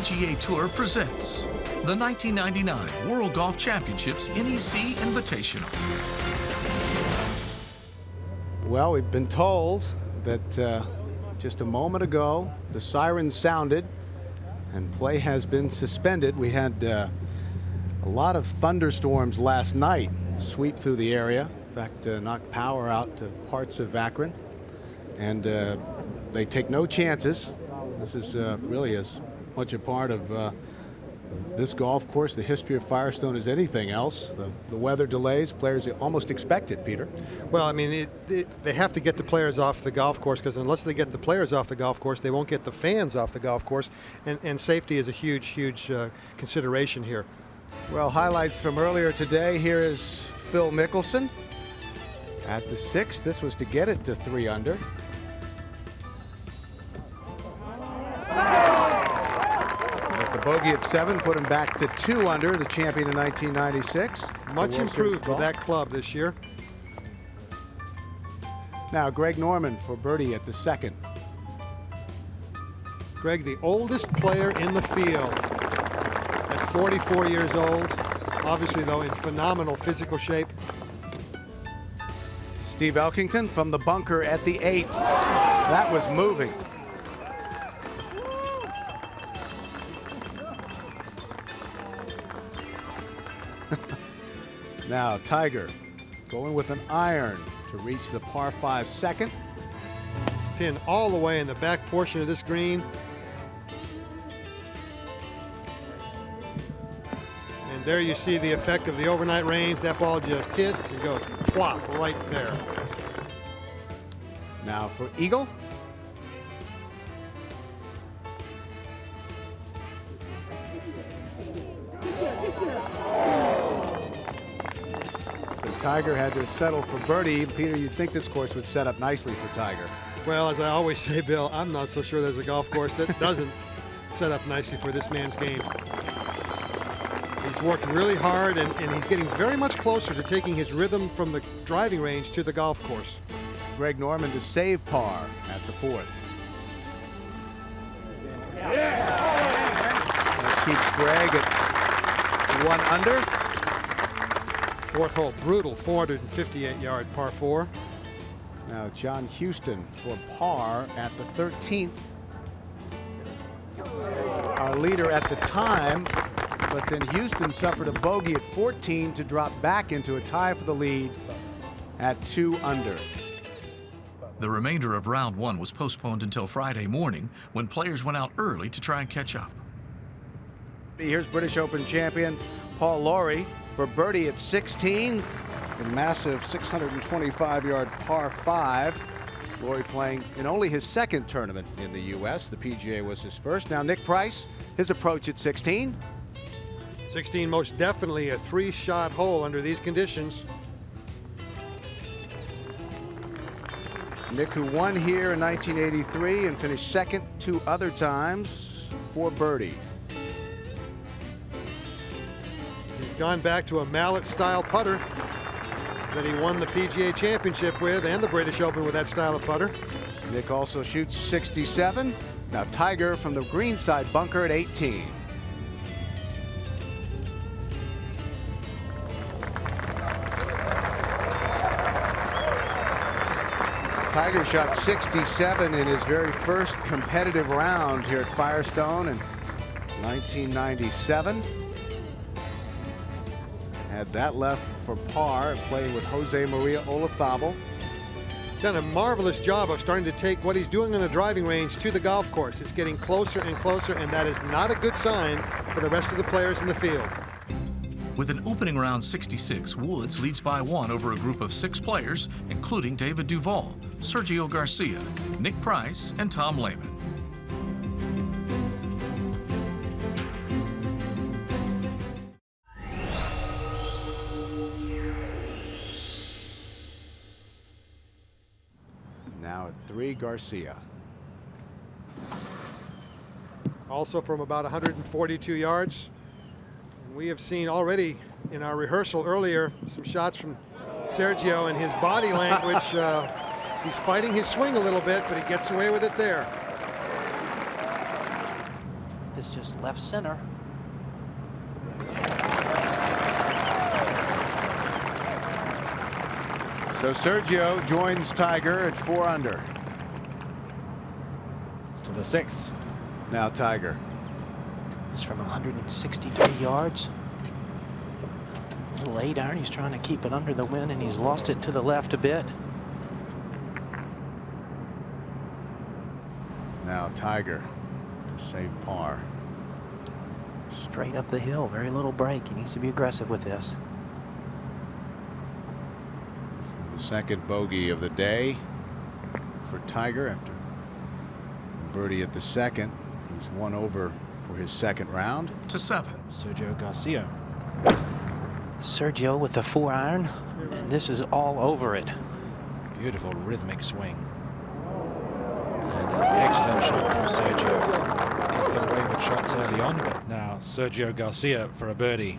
PGA Tour presents the 1999 World Golf Championships NEC Invitational. Well, we've been told that just a moment ago the siren sounded and play has been suspended. We had a lot of thunderstorms last night sweep through the area. In fact, knocked power out to parts of Akron, and they take no chances. This is really as much a part of this golf course, the history of Firestone, as anything else. The weather delays, players almost expect it, Peter. Well, I mean, they have to get the players off the golf course, because unless they get the players off the golf course, they won't get the fans off the golf course, and safety is a huge consideration here. Well, highlights from earlier today. Here is Phil Mickelson at the 6th. This was to get it to 3 under. With the bogey at 7, put him back to 2 under, the champion in 1996. Much improved with that club this year. Now Greg Norman for birdie at the 2nd. Greg, the oldest player in the field at 44 years old. Obviously, though, in phenomenal physical shape. Steve Elkington from the bunker at the 8th. That was moving. Now Tiger going with an iron to reach the par 5 second. Pin all the way in the back portion of this green. And there you see the effect of the overnight rains. That ball just hits and goes plop right there. Now for Eagle. Tiger had to settle for birdie. Peter, you'd think this course would set up nicely for Tiger. Well, as I always say, Bill, I'm not so sure there's a golf course that doesn't set up nicely for this man's game. He's worked really hard, and he's getting very much closer to taking his rhythm from the driving range to the golf course. Greg Norman to save par at the 4th. That keeps Greg at 1 under. 4th hole, brutal 458-yard par 4. Now John Houston for par at the 13th. Our leader at the time, but then Houston suffered a bogey at 14 to drop back into a tie for the lead at 2 under. The remainder of round 1 was postponed until Friday morning, when players went out early to try and catch up. Here's British Open champion Paul Lawrie for birdie at 16. The massive 625-yard par 5. Lawrie playing in only his 2nd tournament in the U.S. The PGA was his first. Now Nick Price, his approach at 16. 16 most definitely a 3-shot hole under these conditions. Nick, who won here in 1983 and finished 2nd 2 other times, for birdie. He's gone back to a mallet-style putter that he won the PGA Championship with, and the British Open with that style of putter. Nick also shoots 67. Now Tiger from the greenside bunker at 18. Tiger shot 67 in his very first competitive round here at Firestone in 1997. Had that left for par, playing with Jose Maria Olazabal. Done a marvelous job of starting to take what he's doing on the driving range to the golf course. It's getting closer and closer, and that is not a good sign for the rest of the players in the field. With an opening round 66, Woods leads by 1 over a group of 6 players, including David Duval, Sergio Garcia, Nick Price, and Tom Lehman. Now at 3, Garcia. Also from about 142 yards. We have seen already in our rehearsal earlier some shots from Sergio, and his body language. He's fighting his swing a little bit, but he gets away with it there. This just left center. So Sergio joins Tiger at 4 under. To the 6th. Now Tiger. This from 163 yards. Little 8-iron. He's trying to keep it under the wind, and he's lost it to the left a bit. Now Tiger to save par. Straight up the hill, very little break. He needs to be aggressive with this. The second bogey of the day for Tiger after birdie at the second. He's 1 over for his second round. To 7. Sergio Garcia. Sergio with the 4-iron, and this is all over it. Beautiful rhythmic swing. And an excellent shot from Sergio. A couple of wayward shots early on, but now Sergio Garcia for a birdie.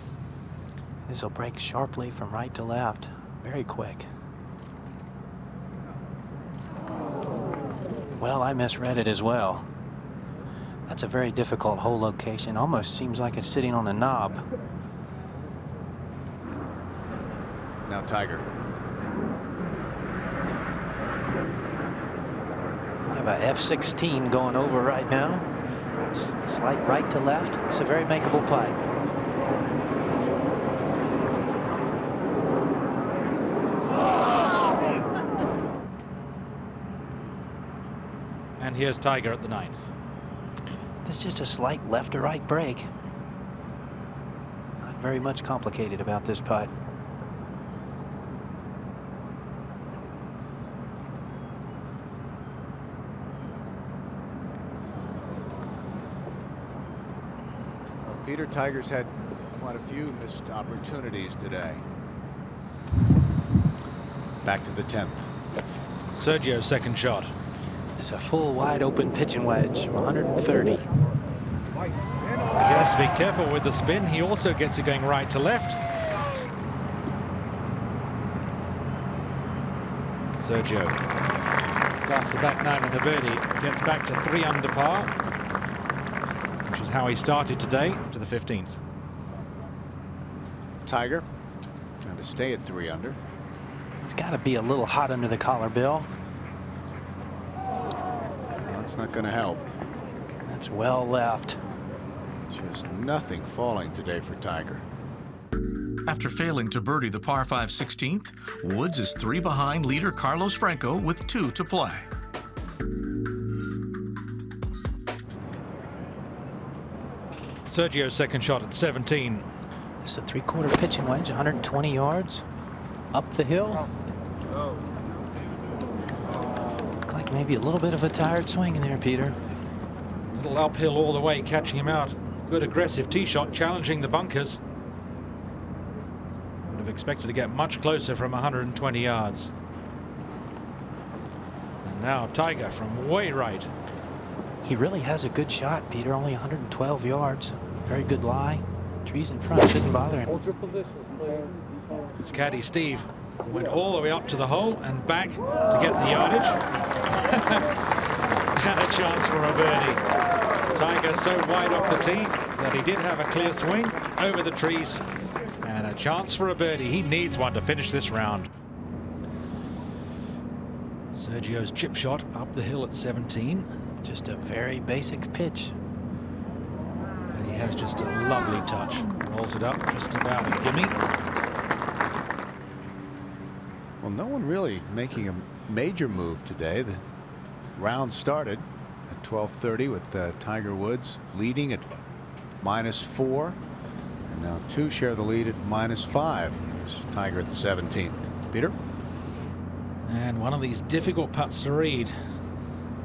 This will break sharply from right to left, very quick. Well, I misread it as well. That's a very difficult hole location. Almost seems like it's sitting on a knob. Now Tiger. We have a F16 going over right now. Slight right to left. It's a very makeable putt. And here's Tiger at the 9th. This is just a slight left to right break. Not very much complicated about this putt. Peter, Tiger's had quite a few missed opportunities today. Back to the 10th. Sergio's second shot. It's a full wide open pitching wedge from 130. He has to be careful with the spin. He also gets it going right to left. Sergio starts the back 9 with a birdie. Gets back to 3 under par, which is how he started today, to the 15th. Tiger trying to stay at 3 under. It's got to be a little hot under the collar, Bill. That's not going to help. That's well left. Just nothing falling today for Tiger. After failing to birdie the par 5 16th, Woods is 3 behind leader Carlos Franco with 2 to play. Sergio's second shot at 17. It's a 3/4 pitching wedge, 120 yards up the hill. Looked like maybe a little bit of a tired swing in there, Peter. Little uphill all the way, catching him out. Good aggressive tee shot, challenging the bunkers. Would have expected to get much closer from 120 yards. And now Tiger from way right. He really has a good shot, Peter. Only 112 yards. Very good lie. Trees in front shouldn't bother him. His caddy Steve went all the way up to the hole and back to get the yardage. And a chance for a birdie. Tiger so wide off the tee that he did have a clear swing over the trees. And a chance for a birdie. He needs one to finish this round. Sergio's chip shot up the hill at 17. Just a very basic pitch. And he has just a lovely touch. Rolls it up just about a gimme. Well, no one really making a major move today. The round started at 12:30 with Tiger Woods leading at -4. And now 2 share the lead at -5. There's Tiger at the 17th. Peter? And one of these difficult putts to read.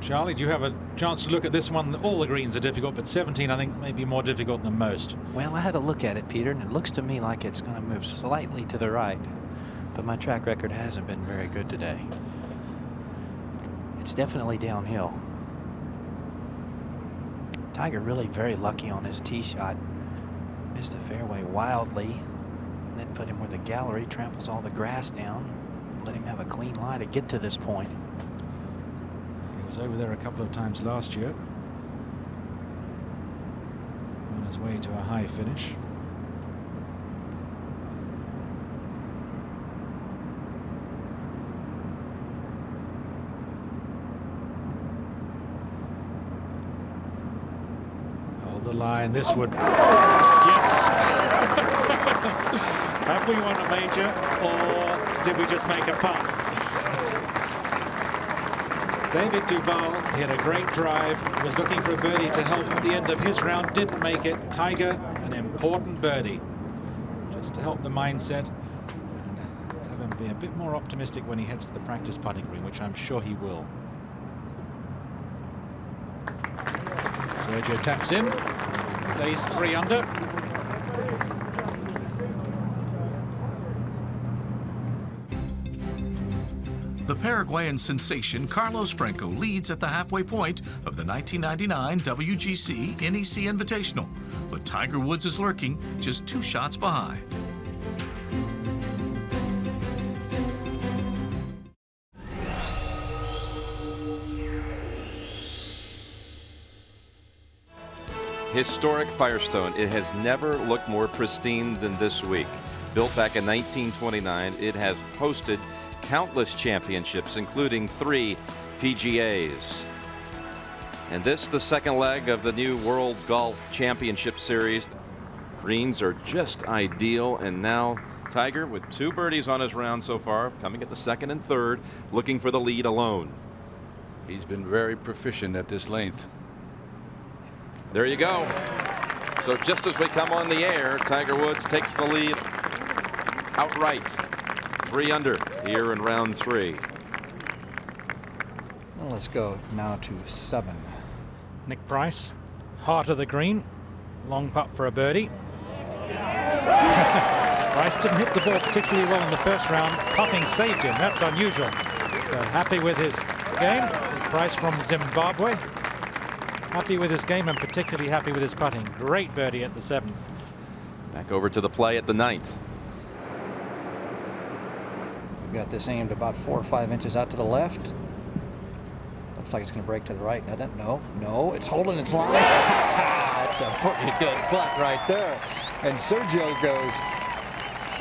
Charlie, do you have a chance to look at this one? All the greens are difficult, but 17 I think may be more difficult than most. Well, I had a look at it, Peter, and it looks to me like it's going to move slightly to the right. But my track record hasn't been very good today. It's definitely downhill. Tiger really very lucky on his tee shot. Missed the fairway wildly. And then put him where the gallery tramples all the grass down. Let him have a clean lie to get to this point. He was over there a couple of times last year. his way to a high finish. Hold the line. This would. Yes. Have we won a major, or did we just make a putt? David Duval hit a great drive, was looking for a birdie to help at the end of his round, didn't make it. Tiger, an important birdie, just to help the mindset and have him be a bit more optimistic when he heads to the practice putting green, which I'm sure he will. Sergio taps in, stays 3 under. The Paraguayan sensation Carlos Franco leads at the halfway point of the 1999 WGC-NEC Invitational, but Tiger Woods is lurking just 2 shots behind. Historic Firestone. It has never looked more pristine than this week. Built back in 1929, it has hosted countless championships, including 3 PGAs. And this, the second leg of the new World Golf Championship Series. Greens are just ideal, and now Tiger with 2 birdies on his round so far, coming at the 2nd and 3rd, looking for the lead alone. He's been very proficient at this length. There you go. So just as we come on the air, Tiger Woods takes the lead outright. 3 under here in round 3. Well, let's go now to 7. Nick Price, heart of the green, long putt for a birdie. Price didn't hit the ball particularly well in the first round. Putting saved him. That's unusual. But happy with his game. Nick Price from Zimbabwe. Happy with his game and particularly happy with his putting. Great birdie at the 7th. Back over to the play at the 9th. We've got this aimed about 4 or 5 inches out to the left. Looks like it's going to break to the right. No, it's holding its line. That's a pretty good putt right there. And Sergio goes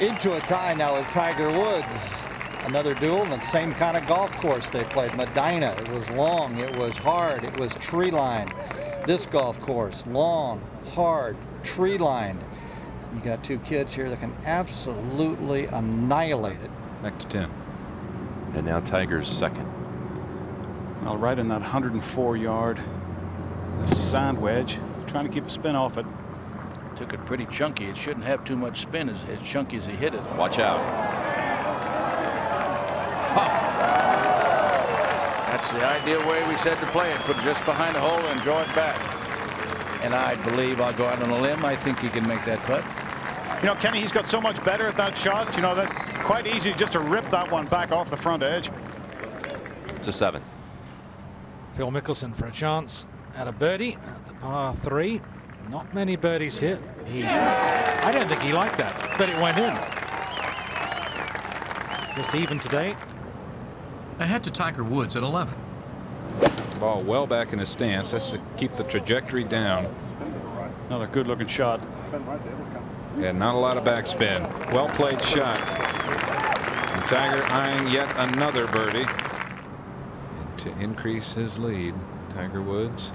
into a tie now with Tiger Woods. Another duel on the same kind of golf course they played. Medina. It was long, it was hard, it was tree lined. This golf course, long, hard, tree lined. You got 2 kids here that can absolutely annihilate it. Back to 10. And now Tiger's 2nd. Well, right in that 104-yard sand wedge, trying to keep a spin off it. Took it pretty chunky. It shouldn't have too much spin as chunky as he hit it. Watch out. That's the ideal way we said to play it. Put it just behind the hole and draw it back. And I believe, I'll go out on a limb, I think he can make that putt. You know, Kenny, he's got so much better at that shot. You know, that quite easy just to rip that one back off the front edge. To 7. Phil Mickelson for a chance at a birdie at the par 3. Not many birdies here. I don't think he liked that, but it went in. Just even today. Ahead to Tiger Woods at 11. Ball well back in his stance. That's to keep the trajectory down. Another good looking shot. And not a lot of backspin. Well played shot. And Tiger eyeing yet another birdie. And to increase his lead, Tiger Woods.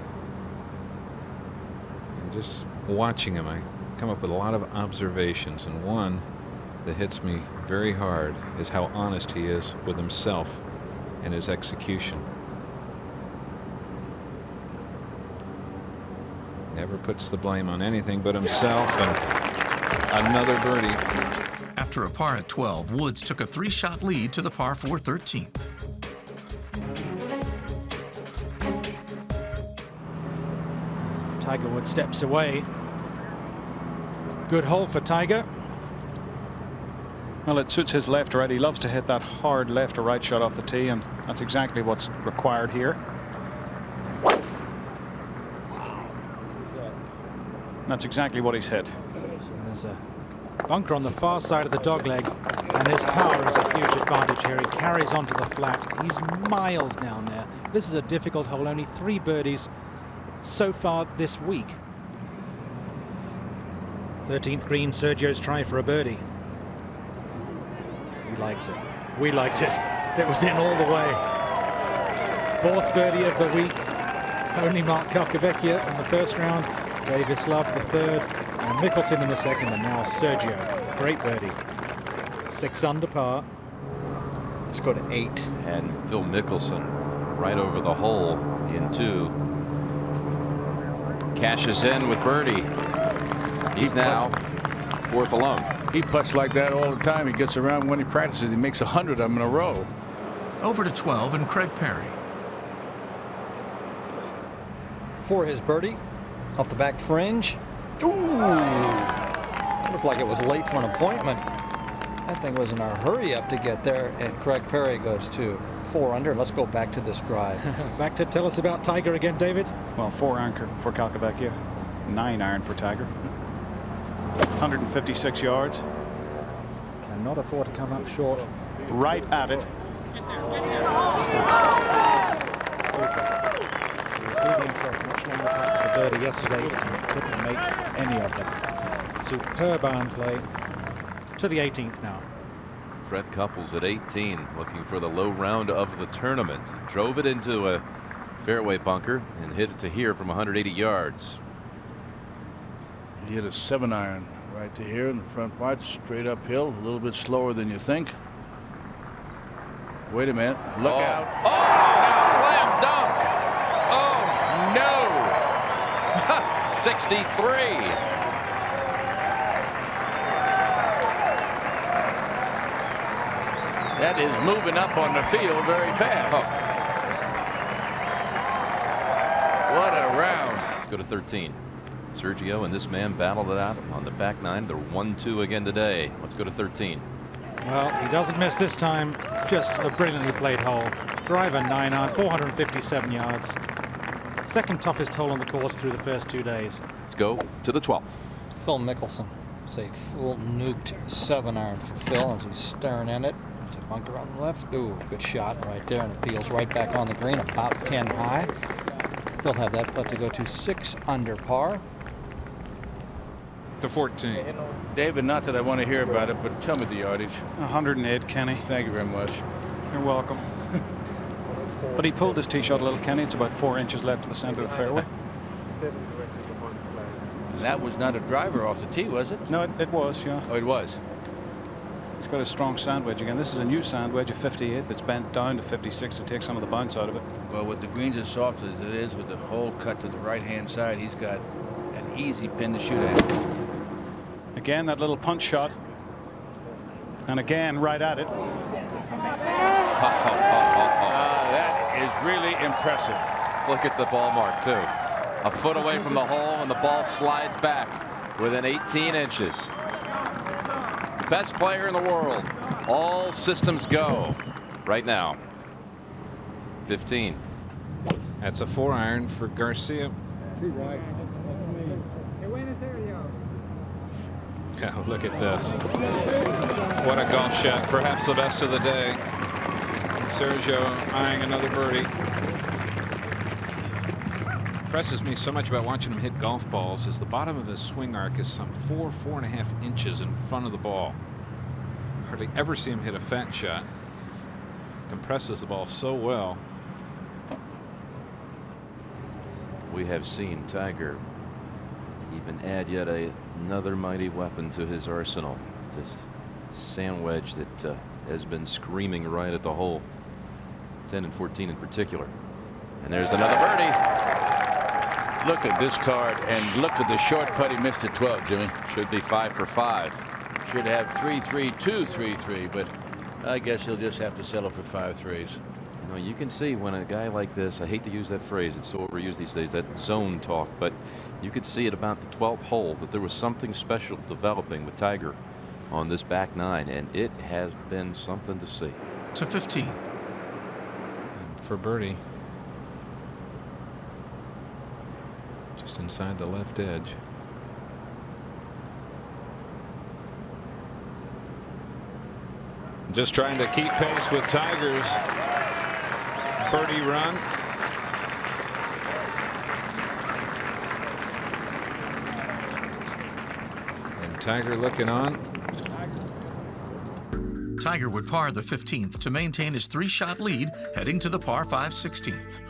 And just watching him, I come up with a lot of observations. And one that hits me very hard is how honest he is with himself and his execution. Never puts the blame on anything but himself, and another birdie. After a par at 12, Woods took a 3-shot lead to the par 4 13th. Tiger Woods steps away. Good hole for Tiger. Well, it suits his left right. He loves to hit that hard left or right shot off the tee, and that's exactly what's required here. That's exactly what he's hit. There's a bunker on the far side of the dogleg, and his power is a huge advantage here. He carries onto the flat. He's miles down there. This is a difficult hole. Only 3 birdies so far this week. 13th green, Sergio's try for a birdie. He likes it. We liked it. It was in all the way. 4th birdie of the week. Only Mark Calcavecchia in the first round. Davis Love the third. And Mickelson in the second. And now Sergio. Great birdie. 6 under par. Let's go to 8. And Phil Mickelson right over the hole in 2. Cashes in with birdie. He's now 4th alone. He putts like that all the time. He gets around when he practices. He makes 100 of them in a row. Over to 12 and Craig Perry. For his birdie, off the back fringe. Ooh! Looked like it was late for an appointment. That thing was in a hurry up to get there, and Craig Perry goes to 4 under. Let's go back to this drive. Back to tell us about Tiger again, David. Well, 4 iron for Calcavecchia, 9 iron for Tiger. 156 yards. Cannot afford to come up short. Right at it. Super. He was leaving himself much longer putts for birdie yesterday and couldn't make any of them. Superb iron play. To the 18th now. Fred Couples at 18, looking for the low round of the tournament. Drove it into a fairway bunker and hit it to here from 180 yards. He hit a 7-iron right to here in the front part, straight uphill, a little bit slower than you think. Wait a minute. Look out. Oh, slam dunk. Oh, no. 63. That is moving up on the field very fast. Oh. What a round. Let's go to 13. Sergio and this man battled it out on the back 9. They're 1-2 again today. Let's go to 13. Well, he doesn't miss this time. Just a brilliantly played hole. Driver 9-iron, 457 yards. Second toughest hole on the course through the first 2 days. Let's go to the 12th. Phil Mickelson. It's a full nuked 7-iron for Phil as he's staring at it. There's a bunker on the left. Ooh, good shot right there, and it peels right back on the green, about 10 high. He'll have that putt to go to 6 under par. To 14. David, not that I want to hear about it, but tell me the yardage. 108, Kenny. Thank you very much. You're welcome. But he pulled his tee shot a little, Kenny. It's about 4 inches left to the center of the fairway. That was not a driver off the tee, was it? No, it was, yeah. Oh, it was. He's got a strong sand wedge again. This is a new sand wedge, a 58 that's bent down to 56 to take some of the bounce out of it. Well, with the greens as soft as it is, with the hole cut to the right-hand side, he's got an easy pin to shoot at. Again, that little punch shot. And again, right at it. That is really impressive. Look at the ball mark, too. A foot away from the hole, and the ball slides back within 18 inches. The best player in the world. All systems go right now. 15. That's a 4-iron for Garcia. Yeah, look at this. What a golf shot. Perhaps the best of the day. And Sergio eyeing another birdie. Impresses me so much about watching him hit golf balls is the bottom of his swing arc is some 4.5 inches in front of the ball. Hardly ever see him hit a fat shot. Compresses the ball so well. We have seen Tiger even add yet another mighty weapon to his arsenal. This sand wedge that has been screaming right at the hole. 10 and 14 in particular. And there's another birdie. Look at this card, and look at the short putt he missed at 12, Jimmy. Should be 5 for 5. Should have 3-3, 2-3-3, but I guess he'll just have to settle for 5 threes. You know, you can see when a guy like this, I hate to use that phrase, it's so overused these days, that zone talk, but you could see at about the 12th hole that there was something special developing with Tiger on this back 9, and it has been something to see. To 15. And for birdie. Just inside the left edge. Just trying to keep pace with Tiger's birdie run. Tiger looking on. Tiger would par the 15th to maintain his 3-shot lead heading to the par 5 16th.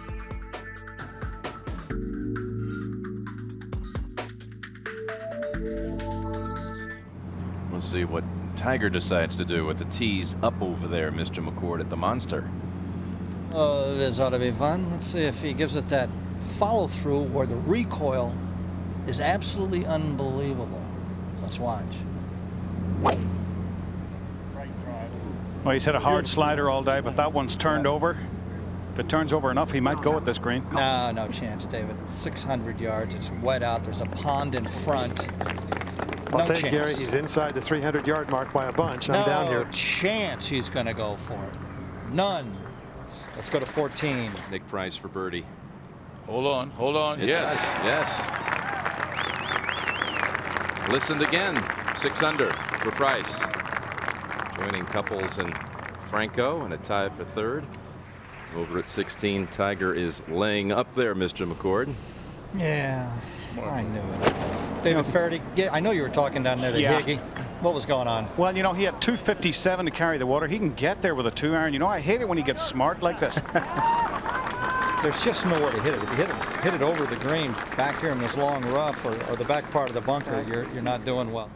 We'll see what Tiger decides to do with the tees up over there, Mr. McCord, at the Monster. Oh, this ought to be fun. Let's see if he gives it that follow through where the recoil is absolutely unbelievable. Let's watch. Well, he's hit a hard slider all day, but that one's turned over. If it turns over enough, he might go at this green. No, no chance, David. 600 yards. It's wet out. There's a pond in front. I'll take Gary. He's inside the 300-yard mark by a bunch. I'm down here. No chance he's going to go for it. None. Let's go to 14. Nick Price for birdie. Hold on, hold on. Yes, yes. Listened again. 6 under for Price. Joining Couples and Franco in a tie for 3rd. Over at 16, Tiger is laying up there, Mr. McCord. Yeah, I knew it. David Faraday, I know you were talking down there to Higgy. What was going on? Well, you know, he had 257 to carry the water. He can get there with a 2-iron. You know, I hate it when he gets smart like this. There's just nowhere to hit it. If you hit it over the green back here in this long rough or the back part of the bunker, you're not doing well.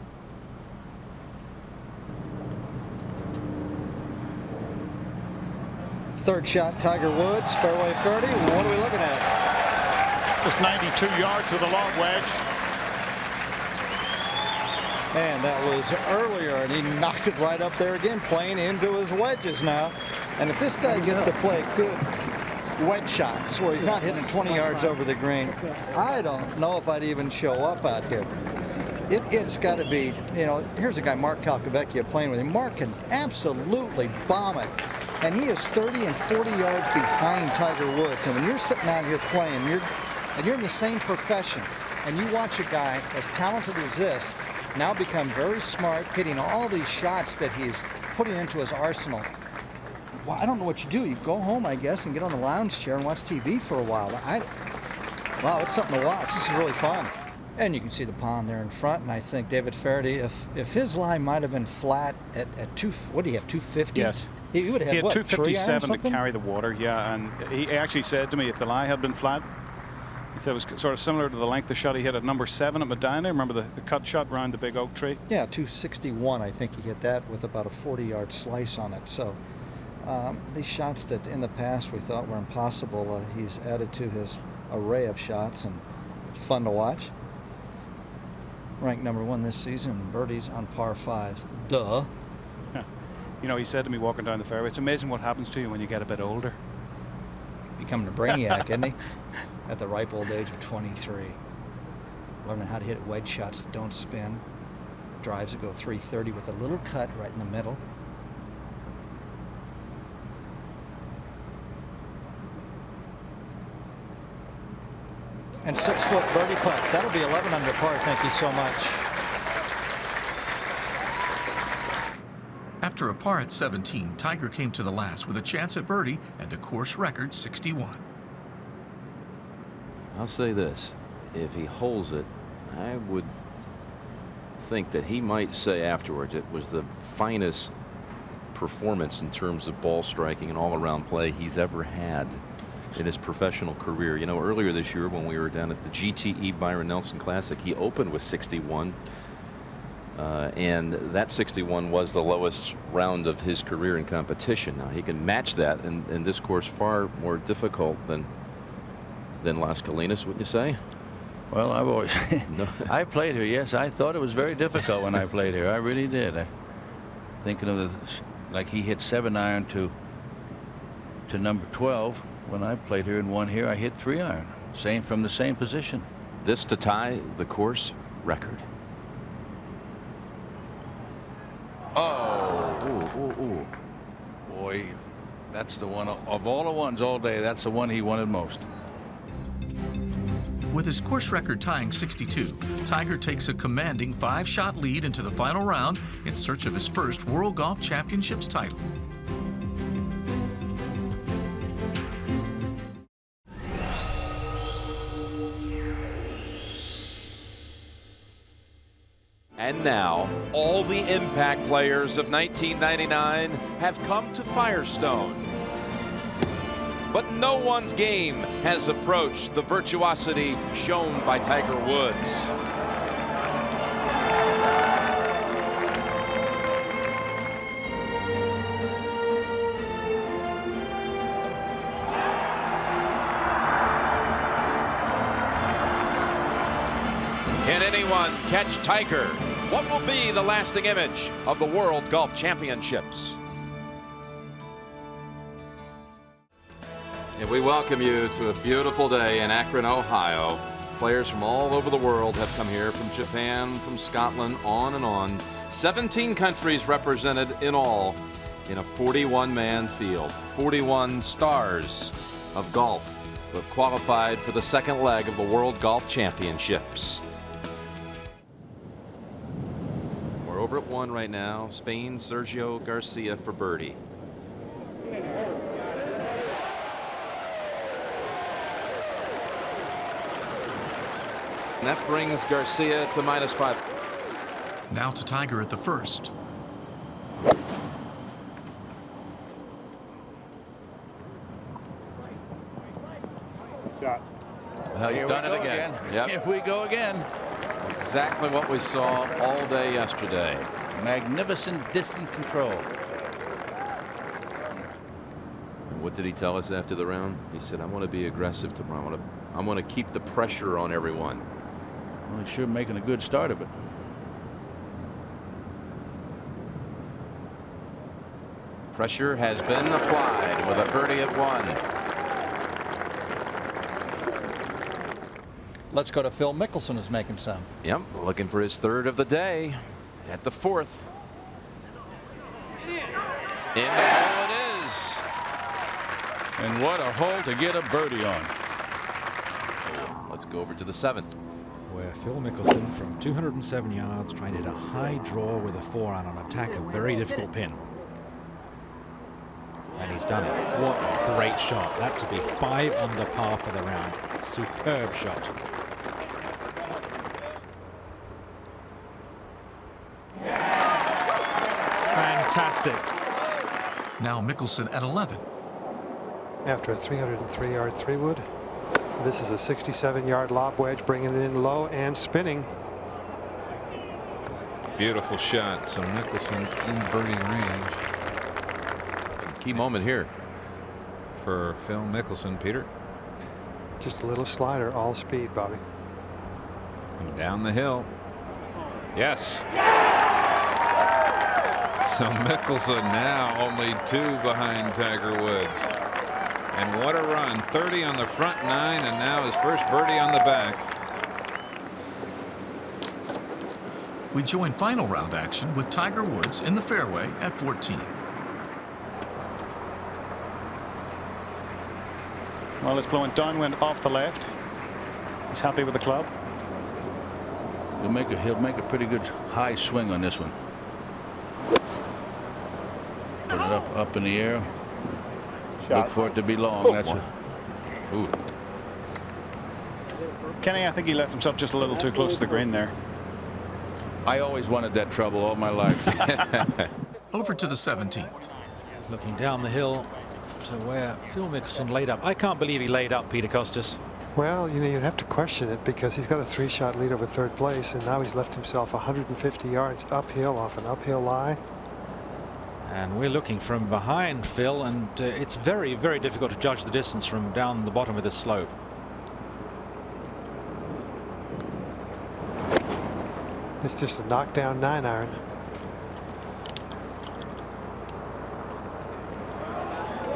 Third shot, Tiger Woods, fairway 30. What are we looking at? Just 92 yards with a long wedge. And that was earlier, and he knocked it right up there again, playing into his wedges now. And if this guy gets to play good wedge shots where he's not hitting 20 yards over the green, I don't know if I'd even show up out here. It's got to be, you know, here's a guy, Mark Calcavecchia, playing with him. Mark can absolutely bomb it. And he is 30 and 40 yards behind Tiger Woods. And when you're sitting out here playing, you're in the same profession, and you watch a guy as talented as this now become very smart, hitting all these shots that he's putting into his arsenal. Well, I don't know what you do. You go home, I guess, and get on the lounge chair and watch TV for a while. Wow, it's something to watch. This is really fun. And you can see the pond there in front, and I think David Faraday, if his lie might have been flat at what do you have, 250? Yes. He would have had, He had what, 257 to 3 carry the water, yeah. And he actually said to me, if the lie had been flat, he said it was sort of similar to the length of shot he hit at number 7 at Medina. Remember the cut shot around the big oak tree? Yeah, 261. I think he hit that with about a 40-yard slice on it. So these shots that in the past we thought were impossible, he's added to his array of shots, and fun to watch. Ranked number 1 this season in birdies on par 5s. Duh. You know, he said to me walking down the fairway, it's amazing what happens to you when you get a bit older. Becoming a brainiac, isn't he? At the ripe old age of 23. Learning how to hit wedge shots that don't spin. Drives that go 330 with a little cut right in the middle. And 6-foot birdie putts. That'll be 11 under par. Thank you so much. After a par at 17, Tiger came to the last with a chance at birdie and a course record 61. I'll say this. If he holds it, I would think that he might say afterwards it was the finest performance in terms of ball striking and all-around play he's ever had in his professional career. You know, earlier this year when we were down at the GTE Byron Nelson Classic, he opened with 61. And that 61 was the lowest round of his career in competition. Now he can match that, and this course far more difficult than Las Colinas, wouldn't you say? Well, I've always I played here. Yes, I thought it was very difficult when I played here. I really did. Thinking of like he hit 7-iron to number 12 when I played here and won here. I hit 3-iron, same from the same position. This to tie the course record. Oh, boy, that's the one of all the ones all day. That's the one he wanted most. With his course record tying 62, Tiger takes a commanding 5-shot lead into the final round in search of his first World Golf Championships title. And now, all the impact players of 1999 have come to Firestone. But no one's game has approached the virtuosity shown by Tiger Woods. Can anyone catch Tiger? What will be the lasting image of the World Golf Championships? And we welcome you to a beautiful day in Akron, Ohio. Players from all over the world have come here, from Japan, from Scotland, on and on. 17 countries represented in all in a 41-man field. 41 stars of golf who have qualified for the second leg of the World Golf Championships. We're over at 1 right now. Spain, Sergio Garcia for birdie. And that brings Garcia to -5. Now to Tiger at the first. Shot. Well, he's done it again. Yep. Here we go again. Exactly what we saw all day yesterday. Magnificent distant control. And what did he tell us after the round? He said, I want to be aggressive tomorrow. I want to keep the pressure on everyone. Well, he's sure making a good start of it. Pressure has been applied with a birdie at 1. Let's go to Phil Mickelson, who's making some. Yep, looking for his 3rd of the day at the 4th. In the hole it is. And what a hole to get a birdie on. Let's go over to the 7th. Where Phil Mickelson from 207 yards trying to hit a high draw with a 4-iron on attack, a very difficult pin. And he's done it. What a great shot. That to be 5 under par for the round. Superb shot. Fantastic. Now Mickelson at 11. After a 303-yard 3-wood. This is a 67-yard lob wedge, bringing it in low and spinning. Beautiful shot. So Mickelson in birdie range. Key moment here for Phil Mickelson, Peter. Just a little slider, all speed, Bobby. And down the hill. Yes. So Mickelson now only 2 behind Tiger Woods. And what a run. 30 on the front 9, and now his first birdie on the back. We join final round action with Tiger Woods in the fairway at 14. Well, it's blowing downwind off the left. He's happy with the club. He'll make a pretty good high swing on this one. Put it up in the air. Shot. Look for it to be long. That's it. Ooh. Kenny, I think he left himself just a little too close to the green there. I always wanted that trouble all my life. Over to the 17th. Looking down the hill to where Phil Mickelson laid up. I can't believe he laid up, Peter Costas. Well, you know, you'd have to question it because he's got a 3-shot lead over 3rd place, and now he's left himself 150 yards uphill off an uphill lie. And we're looking from behind Phil, and it's very, very difficult to judge the distance from down the bottom of this slope. It's just a knockdown 9-iron.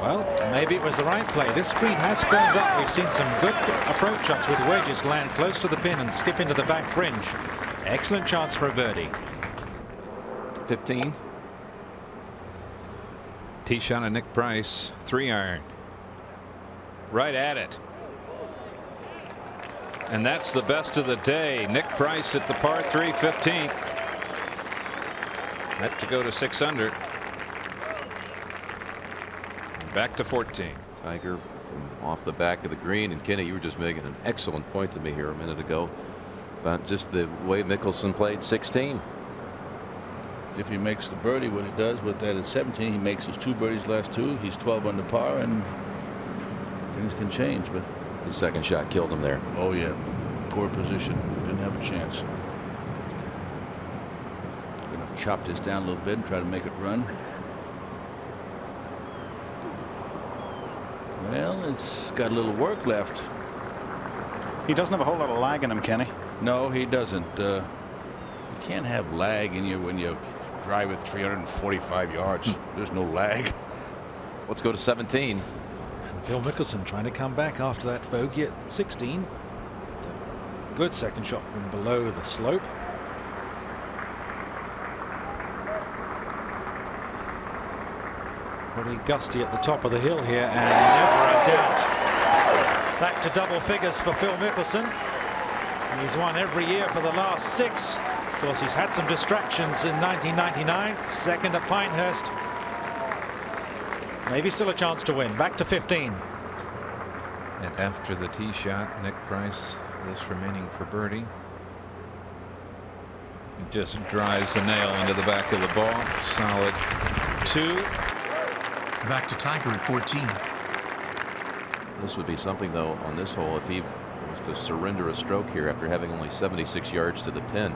Well, maybe it was the right play. This green has firmed up. We've seen some good approach shots with wedges land close to the pin and skip into the back fringe. Excellent chance for a birdie. 15. Tee shot of Nick Price, 3-iron. Right at it. And that's the best of the day. Nick Price at the par 3 15th. That to go to 6 under. Back to 14. Tiger from off the back of the green. And Kenny, you were just making an excellent point to me here a minute ago. About just the way Mickelson played 16. If he makes the birdie, what he does with that at 17, he makes his 2 birdies last 2. He's 12 under par, and things can change. But his second shot killed him there. Oh yeah, poor position. Didn't have a chance. Gonna chop this down a little bit and try to make it run. Well, it's got a little work left. He doesn't have a whole lot of lag in him, Kenny. No, he doesn't. You can't have lag in you when you drive at 345 yards. There's no lag. Let's go to 17. And Phil Mickelson trying to come back after that bogey at 16. Good second shot from below the slope. Pretty gusty at the top of the hill here, and never a doubt. Back to double figures for Phil Mickelson. He's won every year for the last 6. Of course, he's had some distractions in 1999, second at Pinehurst. Maybe still a chance to win. Back to 15. And after the tee shot, Nick Price, this remaining for birdie. He just drives the nail into the back of the ball. Solid 2. Back to Tiger at 14. This would be something, though, on this hole if he was to surrender a stroke here after having only 76 yards to the pin.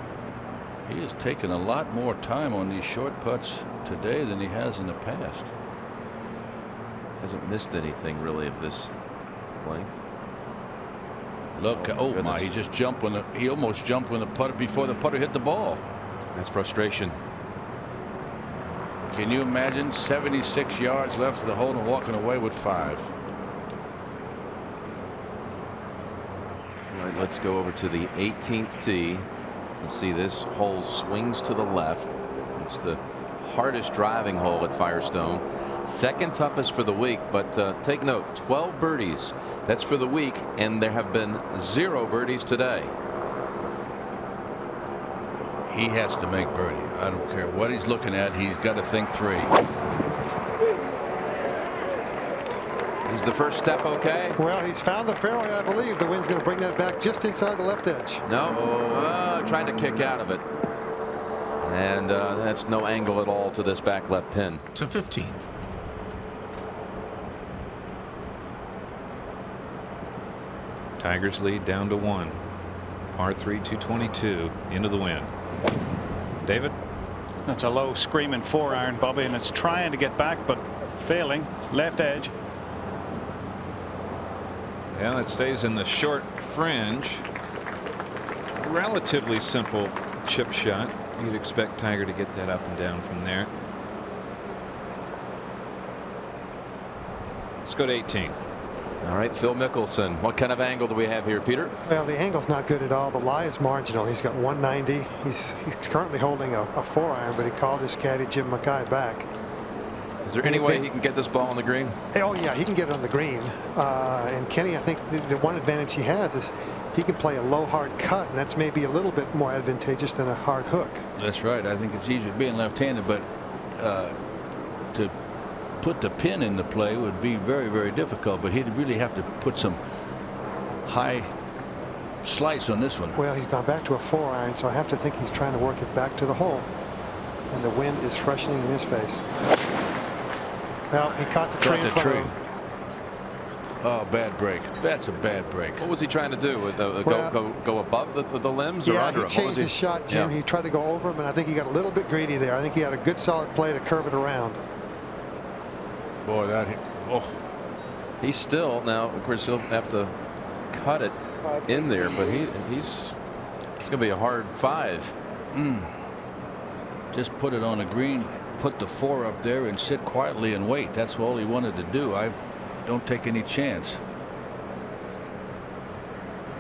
He has taken a lot more time on these short putts today than he has in the past. Hasn't missed anything really of this length. Look, oh my, he just jumped when he almost jumped when the putter before the putter hit the ball. That's frustration. Can you imagine 76 yards left of the hole and walking away with 5? All right, let's go over to the 18th tee. Let's see, this hole swings to the left. It's the hardest driving hole at Firestone. Second toughest for the week, but take note, 12 birdies. That's for the week, and there have been 0 birdies today. He has to make birdie. I don't care what he's looking at. He's got to think 3. Is the first step okay? Well, he's found the fairway, I believe. The wind's going to bring that back just inside the left edge. No, trying to kick out of it. And that's no angle at all to this back left pin. To 15. Tigers lead down to 1. Par 3, 222 into the wind. David? That's a low screaming 4-iron, Bobby, and it's trying to get back, but failing. Left edge. Well, it stays in the short fringe. Relatively simple chip shot. You'd expect Tiger to get that up and down from there. Let's go to 18. All right, Phil Mickelson. What kind of angle do we have here, Peter? Well, the angle's not good at all. The lie is marginal. He's got 190. He's currently holding a 4-iron, but he called his caddy Jim Mackay back. Is there any way he can get this ball on the green? Oh yeah, he can get it on the green. And Kenny, I think the one advantage he has is he can play a low hard cut, and that's maybe a little bit more advantageous than a hard hook. That's right. I think it's easier being left-handed, but to put the pin into play would be very, very difficult. But he'd really have to put some high slice on this one. Well, he's gone back to a 4-iron, so I have to think he's trying to work it back to the hole. And the wind is freshening in his face. Well, he caught the tree in front of him. Oh, bad break. That's a bad break. What was he trying to do? With go above the limbs or under him? Yeah, he changed his shot, Jim. Yeah. He tried to go over him, and I think he got a little bit greedy there. I think he had a good solid play to curve it around. Boy, that hit. Oh. He's still, now, of course, he'll have to cut it in there, but it's going to be a hard 5. Just put it on the green, put the 4 up there, and sit quietly and wait. That's all he wanted to do. I don't take any chance.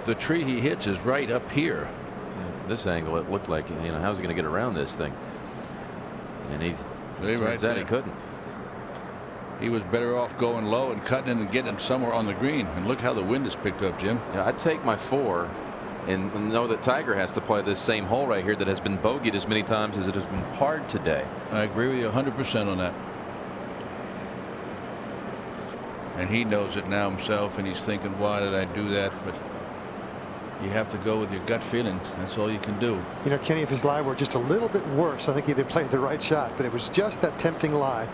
The tree he hits is right up here. Yeah, from this angle, it looked like, how's he going to get around this thing? And he couldn't. He was better off going low and cutting in and getting somewhere on the green. And look how the wind is picked up, Jim. Yeah, I'd take my 4 and know that Tiger has to play this same hole right here that has been bogeyed as many times as it has been hard today. I agree with you 100% on that. And he knows it now himself, and he's thinking, why did I do that? But you have to go with your gut feeling. That's all you can do. You know, Kenny, if his lie were just a little bit worse, I think he'd have played the right shot. But it was just that tempting lie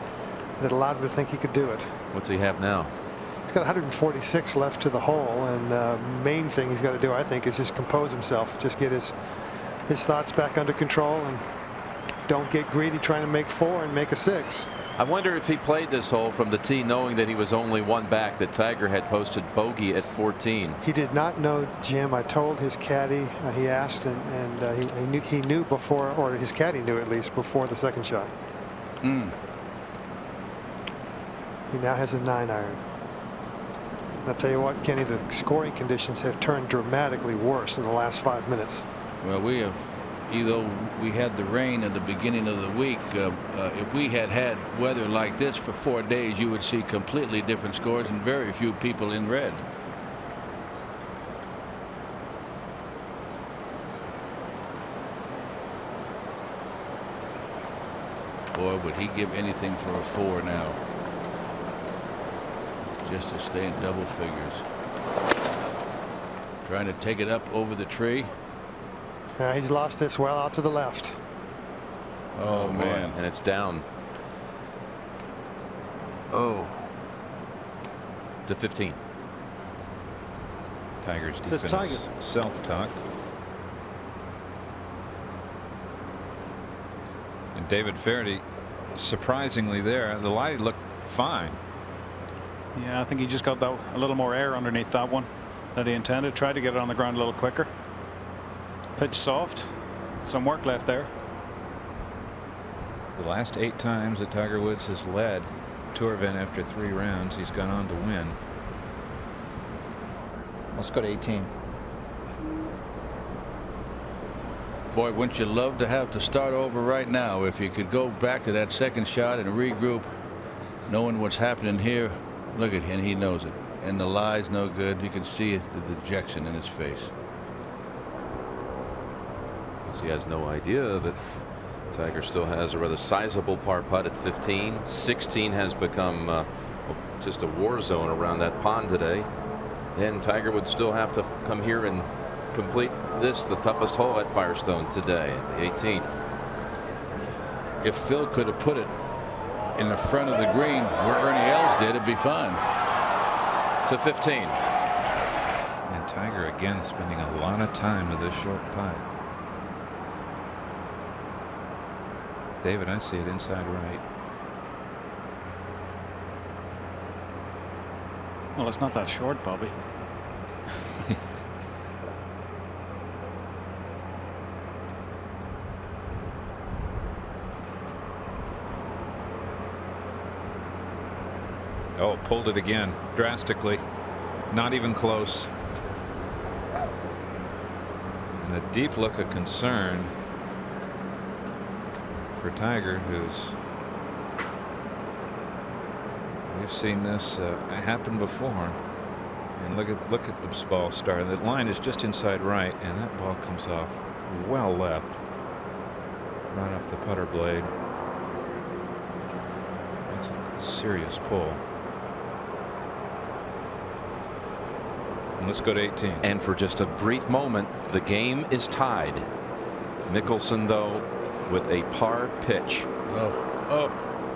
that allowed him to think he could do it. What's he have now? He's got 146 left to the hole, and main thing he's got to do, I think, is just compose himself, just get his thoughts back under control, and don't get greedy trying to make 4 and make a 6. I wonder if he played this hole from the tee knowing that he was only one back, that Tiger had posted bogey at 14. He did not know, Jim. I told his caddy, he asked, and he knew before, or his caddy knew at least before the second shot. He now has a 9-iron. I'll tell you what, Kenny, the scoring conditions have turned dramatically worse in the last 5 minutes. Well, we have, either we had the rain at the beginning of the week, if we had had weather like this for 4 days, you would see completely different scores and very few people in red. Boy, would he give anything for a 4 now, just to stay in double figures. Trying to take it up over the tree. He's lost this well out to the left. Oh man. And it's down. Oh. To 15. Tiger's deep in Says Tiger. his self-talk. And David Feherty, surprisingly there, the lie looked fine. Yeah, I think he just got that a little more air underneath that one that he intended. Tried to get it on the ground a little quicker. Pitch soft. Some work left there. The last 8 times that Tiger Woods has led a tour event after 3 rounds, he's gone on to win. Let's go to 18. Boy, wouldn't you love to have to start over right now? If you could go back to that second shot and regroup, knowing what's happening here. Look at him, he knows it. And the lie's no good. You can see the dejection in his face. He has no idea that Tiger still has a rather sizable par putt at 15. 16 has become just a war zone around that pond today. And Tiger would still have to come here and complete this, the toughest hole at Firestone today, the 18th. If Phil could have put it in the front of the green where Ernie Els did, it'd be fine. To 15. And Tiger again spending a lot of time with this short putt. David, I see it inside right. Well, it's not that short, Bobby. Oh, pulled it again drastically. Not even close. And a deep look of concern for Tiger, who's, we've seen this happen before. And look at this ball start. The line is just inside right, and that ball comes off well left, right off the putter blade. That's a serious pull. And let's go to 18. And for just a brief moment, the game is tied. Mickelson, though, with a par pitch. Oh.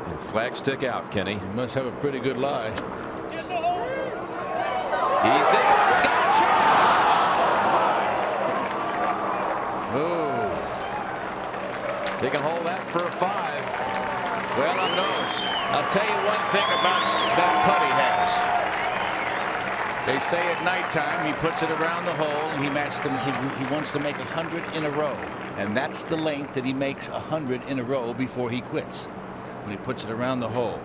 And flags stick out, Kenny. He must have a pretty good lie. He's in. Oh. They can hold that for a 5. Well, who knows? I'll tell you one thing about that putt he has. They say at nighttime he puts it around the hole and he wants to make 100 in a row. And that's the length that he makes 100 in a row before he quits. When he puts it around the hole.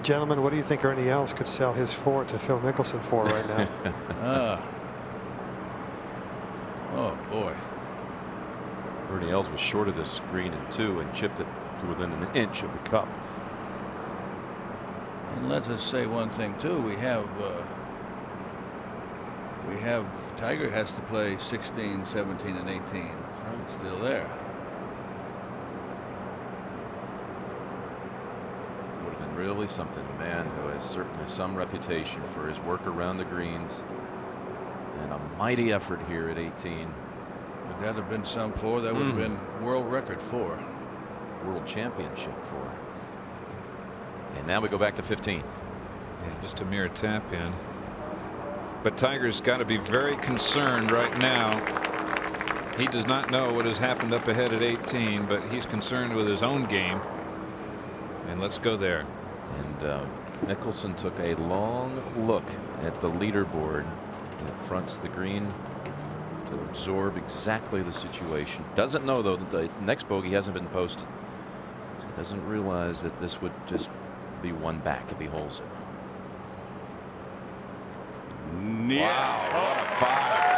Gentlemen, what do you think Ernie Els could sell his 4 to Phil Mickelson for right now? Oh boy. Ernie Els was short of this green in 2 and chipped it to within an inch of the cup. And let's just say one thing too. We have Tiger has to play 16, 17, and 18. It's still there. Would have been really something. A man who has certainly some reputation for his work around the greens And a mighty effort here at 18. Would that have been some 4? That would have been world record 4. World championship 4. And now we go back to 15. Yeah, just a mere tap in. But Tiger's got to be very concerned right now. He does not know what has happened up ahead at 18, but he's concerned with his own game. And let's go there. And Mickelson took a long look at the leaderboard that fronts the green to absorb exactly the situation. Doesn't know, though, that the next bogey hasn't been posted. So doesn't realize that this would just be one back if he holds it. Yes. Wow, what a 5.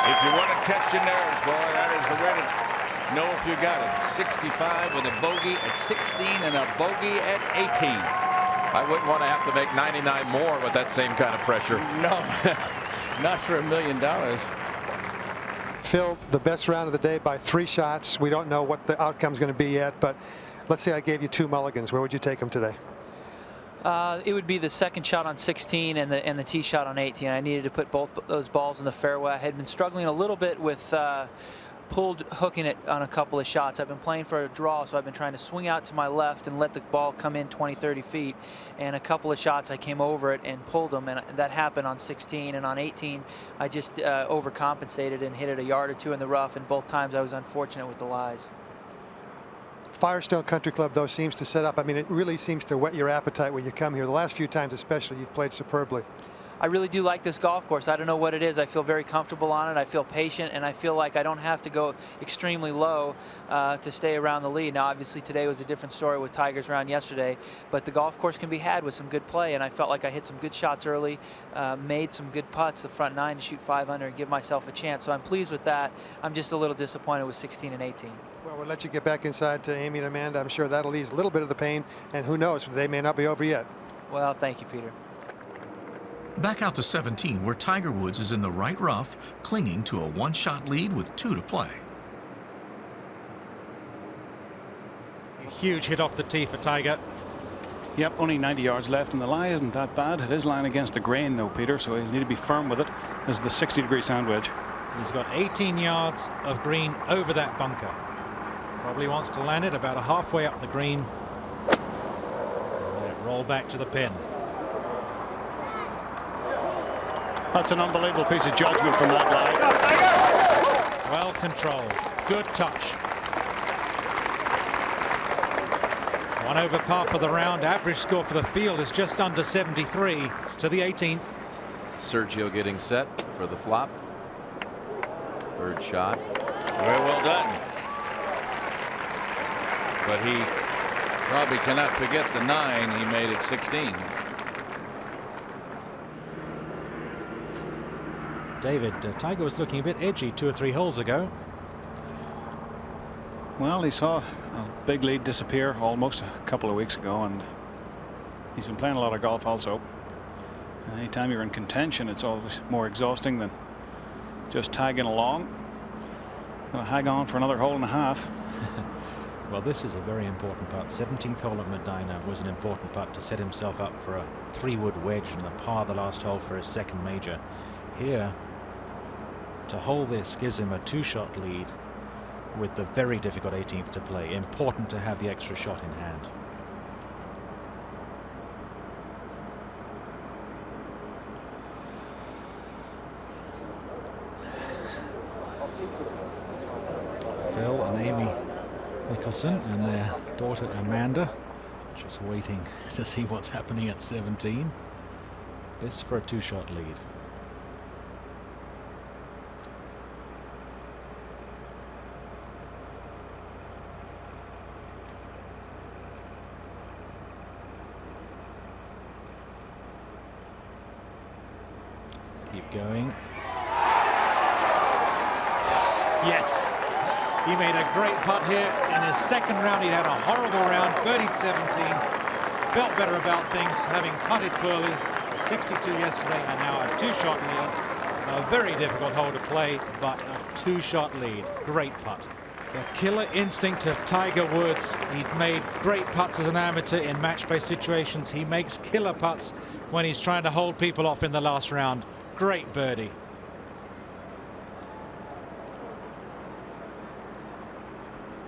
If you want to test your nerves, boy, that is the way to know if you got it. 65 with a bogey at 16 and a bogey at 18. I wouldn't want to have to make 99 more with that same kind of pressure. No, not for $1 million. Phil, the best round of the day by 3 shots. We don't know what the outcome's going to be yet, but let's say I gave you 2 mulligans. Where would you take them today? It would be the second shot on 16 and the tee shot on 18. I needed to put both those balls in the fairway. I had been struggling a little bit with hooking it on a couple of shots. I've been playing for a draw, so I've been trying to swing out to my left and let the ball come in 20-30 feet. And a couple of shots I came over it and pulled them, and that happened on 16. And on 18 I just overcompensated and hit it a yard or 2 in the rough, and both times I was unfortunate with the lies. Firestone Country Club, though, seems to set up. I mean, it really seems to whet your appetite when you come here. The last few times especially, you've played superbly. I really do like this golf course. I don't know what it is. I feel very comfortable on it. I feel patient, and I feel like I don't have to go extremely low to stay around the lead. Now, obviously, today was a different story with Tiger's round yesterday, but the golf course can be had with some good play, and I felt like I hit some good shots early, made some good putts, the front 9 to shoot 5 under and give myself a chance. So I'm pleased with that. I'm just a little disappointed with 16 and 18. Well, we'll let you get back inside to Amy and Amanda. I'm sure that'll ease a little bit of the pain, and who knows, they may not be over yet. Well, thank you, Peter. Back out to 17, where Tiger Woods is in the right rough, clinging to a 1-shot lead with 2 to play. A huge hit off the tee for Tiger. Yep, only 90 yards left, and the lie isn't that bad. It is lying against the grain, though, Peter, so he'll need to be firm with it. This is the 60-degree sand wedge. He's got 18 yards of green over that bunker. Probably wants to land it about halfway up the green. Let it roll back to the pin. That's an unbelievable piece of judgment from that lie. Well controlled. Good touch. 1 over par for the round. Average score for the field is just under 73. It's to the 18th. Sergio getting set for the flop. 3rd shot. Very well done. But he probably cannot forget the 9 he made at 16. David, Tiger was looking a bit edgy 2 or 3 holes ago. Well, he saw a big lead disappear almost a couple of weeks ago, and he's been playing a lot of golf also. And anytime you're in contention, it's always more exhausting than just tagging along. Gonna hang on for another hole and a half. Well, this is a very important putt. 17th hole at Medina was an important putt to set himself up for a 3-wood wedge and the par the last hole for his 2nd major. Here, to hold this gives him a 2-shot lead with the very difficult 18th to play. Important to have the extra shot in hand. Phil and Amy Mickelson and their daughter Amanda just waiting to see what's happening at 17. This for a 2-shot lead. Keep going. Yes. He made a great putt here. In his 2nd round, he had a horrible round. Birdied 17. Felt better about things, having putted poorly. 62 yesterday, and now a 2-shot lead. A very difficult hole to play, but a 2-shot lead. Great putt. The killer instinct of Tiger Woods. He'd made great putts as an amateur in match-play situations. He makes killer putts when he's trying to hold people off in the last round. Great birdie.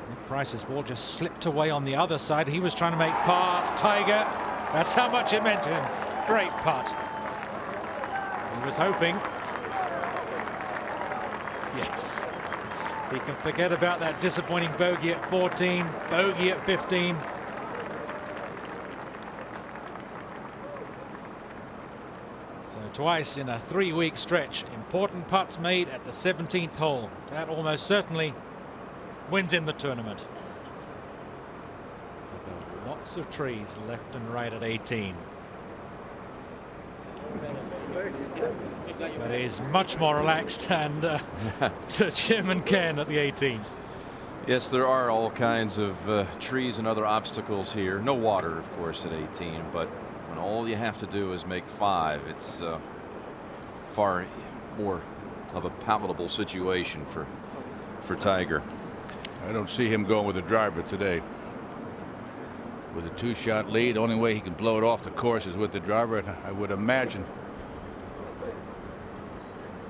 Nick Price's ball just slipped away on the other side. He was trying to make par. Tiger, that's how much it meant to him. Great putt. He was hoping. Yes. He can forget about that disappointing bogey at 14, bogey at 15. So twice in a 3-week stretch, important putts made at the 17th hole. That almost certainly wins in the tournament. But there are lots of trees left and right at 18. But he's much more relaxed and to Jim and Ken at the 18th. Yes, there are all kinds of trees and other obstacles here. No water, of course, at 18, but when all you have to do is make 5, it's far more of a palatable situation for Tiger. I don't see him going with a driver today. With a 2-shot lead, only way he can blow it off the course is with the driver. And I would imagine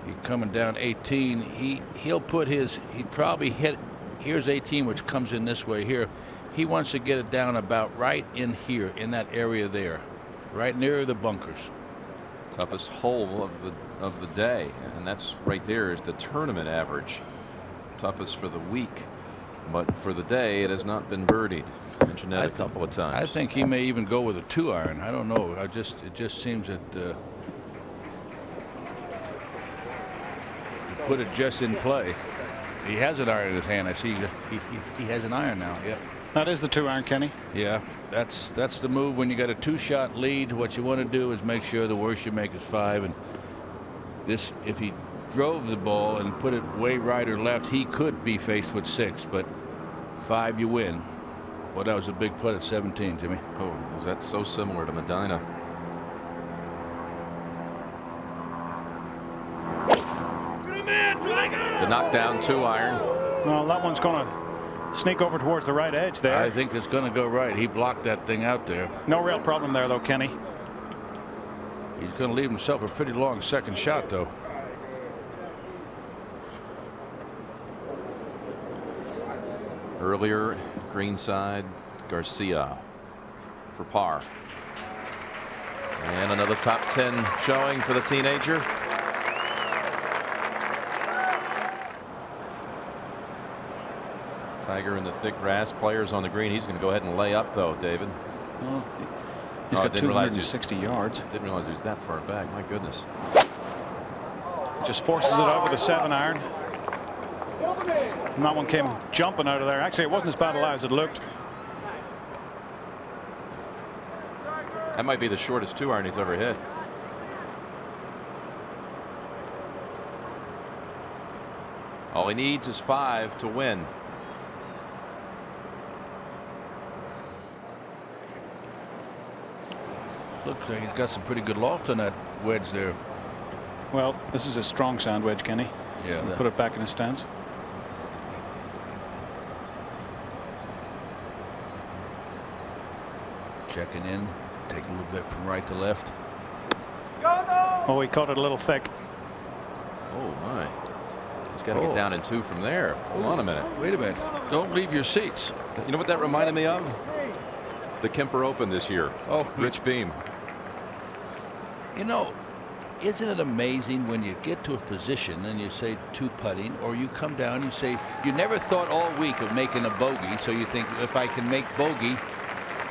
he's coming down 18. He'll put his. He'd probably hit. Here's 18, which comes in this way here. He wants to get it down about right in here, in that area there, right near the bunkers. Toughest hole of the day, and that's right there is the tournament average. Toughest for the week, but for the day it has not been birdied. Mentioned that a couple of times. I think he may even go with a 2-iron. I don't know. It just seems that to put it just in play. He has an iron in his hand. I see he has an iron now. Yep. That is the 2-iron, Kenny. Yeah, that's the move when you got a 2-shot lead. What you want to do is make sure the worst you make is 5. And this, if he drove the ball and put it way right or left, he could be faced with 6. But 5, you win. Well, that was a big putt at 17, Jimmy. Oh, that's so similar to Medina. The knockdown 2-iron. Well, that one's going to sneak over towards the right edge there. I think it's going to go right. He blocked that thing out there. No real problem there, though, Kenny. He's going to leave himself a pretty long second shot, though. Earlier, greenside, Garcia for par. And another top 10 showing for the teenager. Tiger in the thick grass, players on the green. He's going to go ahead and lay up, though, David. Well, he's got 260 yards. Didn't realize he was that far back. My goodness. Just forces it out with a 7-iron. And that one came jumping out of there. Actually, it wasn't as bad as it looked. That might be the shortest 2-iron he's ever hit. All he needs is 5 to win. Looks like he's got some pretty good loft on that wedge there. Well, this is a strong sand wedge, Kenny. Yeah. Put it back in his stance. Checking in. Take a little bit from right to left. Oh, he caught it a little thick. Oh, my. He's got to get down in 2 from there. Hold on a minute. Wait a minute. Don't leave your seats. You know what that reminded me of? The Kemper Open this year. Oh, Rich Beam. You know, isn't it amazing when you get to a position and you say 2-putting, or you come down and you say you never thought all week of making a bogey, so you think if I can make bogey,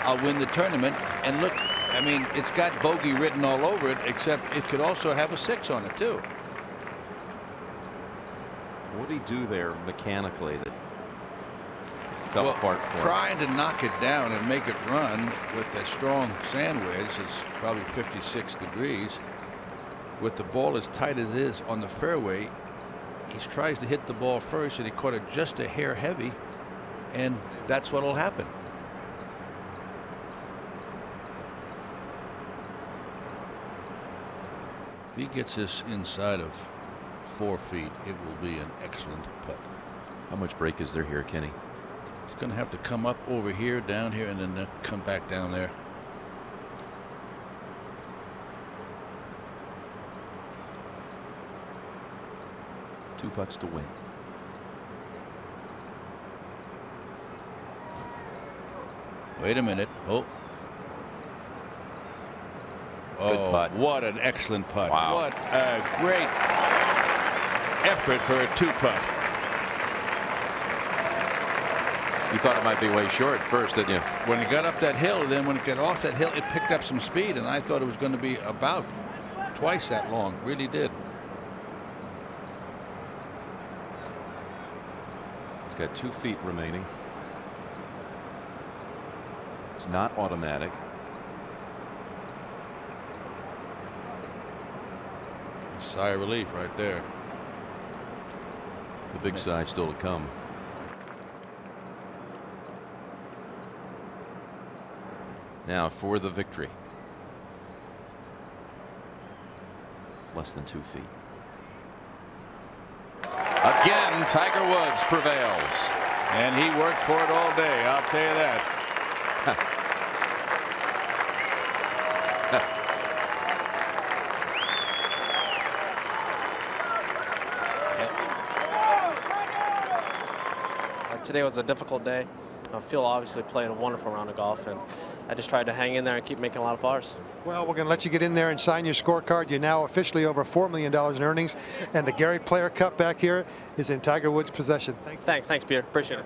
I'll win the tournament. And look, I mean, it's got bogey written all over it, except it could also have a 6 on it too. What did he do there mechanically that fell apart for him? Trying to knock it down and make it run with a strong sand wedge is probably 56 degrees. With the ball as tight as it is on the fairway, he tries to hit the ball first, and he caught it just a hair heavy, and that's what will happen. If he gets this inside of 4 feet, it will be an excellent putt. How much break is there here, Kenny? It's going to have to come up over here, down here, and then come back down there. Two putts to win. Wait a minute. Oh. Good putt. What an excellent putt. Wow. What a great effort for a two-putt. You thought it might be way short first, didn't you? When it got up that hill, then when it got off that hill, it picked up some speed, and I thought it was going to be about twice that long. Really did. He's got 2 feet remaining. It's not automatic. A sigh of relief right there. The big sigh still to come. Now for the victory. Less than 2 feet. Again, Tiger Woods prevails. And he worked for it all day, I'll tell you that. Today was a difficult day. Phil obviously played a wonderful round of golf, and I just tried to hang in there and keep making a lot of pars. Well, we're going to let you get in there and sign your scorecard. You're now officially over $4 million in earnings, and the Gary Player Cup back here is in Tiger Woods' possession. Thanks, Peter. Appreciate it.